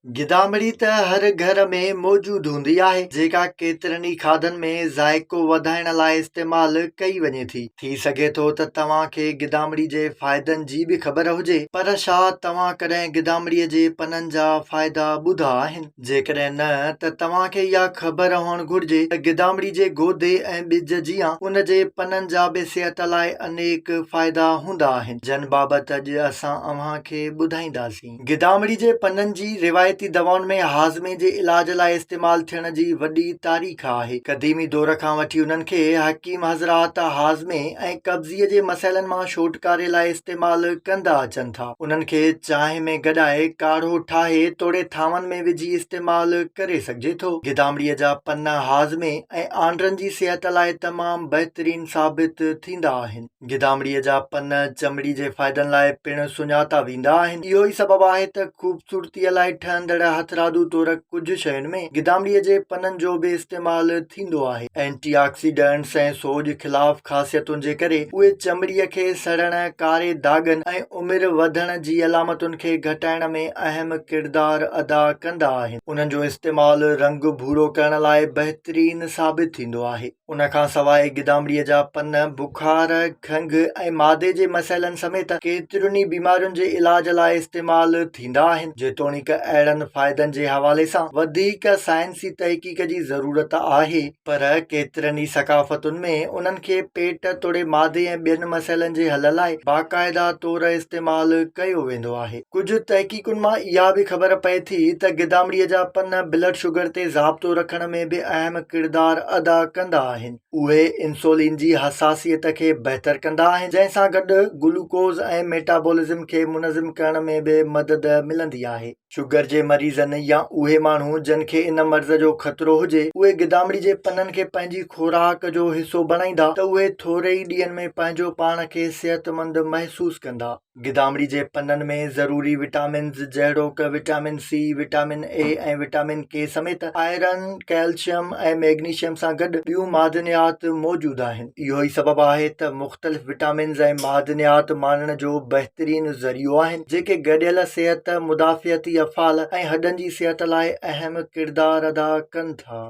गिदामिड़ी त हर घर में मौजूद हूंदी आहे, जेका केतिरनि ई खाधनि में ज़ाइको वधाइण लाइ इस्तेमालु कई वञे थी सघे थो त तव्हांखे गिदामिड़ी जे फ़ाइदनि जी बि ख़बर हुजे, पर छा तव्हां कॾहिं गिदामिड़ीअ जे पननि जा फ़ाइदा ॿुधा आहिनि? जेकॾहिं न, त तव्हांखे इहा ख़बर हुअणु घुर्जे त गिदामिड़ी जे गोदे ऐं ॿिज जीअं उन जे पननि जा बि सिहत लाइ अनेक फ़ाइदा हूंदा आहिनि, जन बाबति अॼु असां अव्हांखे ॿुधाईंदासीं। गिदामिड़ी जे पननि जी रिवायती दवाउनि में हाज़मे जे इलाज लाइ इस्तेमाल थियण जी वॾी तारीख़ आहे। क़दीमी दौर खां वठी उन्हनि खे हकीम हज़रात हाज़मे ऐं कब्ज़ीअ जे मसइलनि मां छोटकारे लाइ इस्तेमालु कंदा अचनि था। उन्हनि खे चांहि में गॾाए काढ़ो ठाहे तोड़े थांवनि में विझी इस्तेमालु करे सघिजे थो। गिदामिड़ीअ जा पन हाज़मे ऐं आंड्रनि जी सिहत लाइ तमामु बहितरीन साबित थींदा आहिनि। गिदामिड़ीअ जा पन चमड़ी जे फ़ाइदनि लाइ पिणु सुञाता वेंदा आहिनि। इहो ई सबबु आहे त ख़ूबसूरतीअ लाइ ठहंदड़ हथरादू तौर कुझु शयुनि में गिदामिड़ीअ जे पननि जो बि इस्तेमालु थींदो आहे। एंटीऑक्सीडेंट्स ऐं सोज ख़िलाफ़ ख़ासियतुनि जे करे उहे चमड़ीअ खे सड़ण, कारे दागनि ऐं उमिरि वधण जी अलामतुनि खे घटाइण में अहम किरदारु अदा कंदा आहिनि। उन्हनि जो इस्तेमालु रंग भूरो करण लाइ बहितरीन साबित थींदो आहे। उन खां सवाइ गिदामिड़ीअ जा पन बुखार, खंघि ऐं मादे जे मसइलनि समेत केतिरियुनि ई बीमारियुनि जे इलाज लाइ इस्तेमालु थींदा आहिनि। जेतोणीकि अहिड़नि फ़ाइदनि जे हवाले सां वधीक साइंसी तहक़ीक़ जी ज़रूरत आहे, पर केतिरनि ई सक़ाफ़तुनि में उन्हनि खे पेट तोड़े मादे ऐं ॿियनि मसइलनि जे हल लाइ बाक़ाइदा तौर इस्तेमालु कयो वेंदो आहे। कुझु तहक़ीक़ुनि मां इहा बि ख़बर पए थी त गिदामिड़ीअ जा पन ब्लड शुगर ते ज़ाब्तो रखण में बि अहम किरदारु अदा कंदा आहिनि। उहे इंसुलिन जी हसासियत खे बहितर कंदा आहिनि, जंहिंसां गॾु ग्लूकोज़ ऐं मेटाबॉलिज़्म खे मुनज़िम करण में बि मदद मिलंदी आहे। शुगर जे मरीज़नि या उहे माण्हू जिन खे इन मर्ज़ जो ख़तरो हुजे, उहे गिदामिड़ी जे पननि खे पंहिंजी खुराक जो हिसो बणाईंदा त उहे थोरे ई ॾींहंनि में पंहिंजो पाण खे सिहतमंद महसूसु कंदा। गिदामिड़ी जे पननि में ज़रूरी विटामिन्स जहिड़ोकि विटामिन सी, विटामिन ए ऐं विटामिन के समेत आयरन, कैल्शियम ऐं मैग्नीशियम सां गॾु ॿियूं मादनियात मौजूदु आहिनि। इहो ई सबबु आहे त मुख़्तलिफ़ विटामिन्स ऐं मादनियात माणण जो बहितरीन ज़रियो आहिनि, जेके गॾियल सिहत, मुदाफ़ियती अफ़ाल ऐं हॾनि जी सिहत लाइ अहम किरदारु अदा कनि था।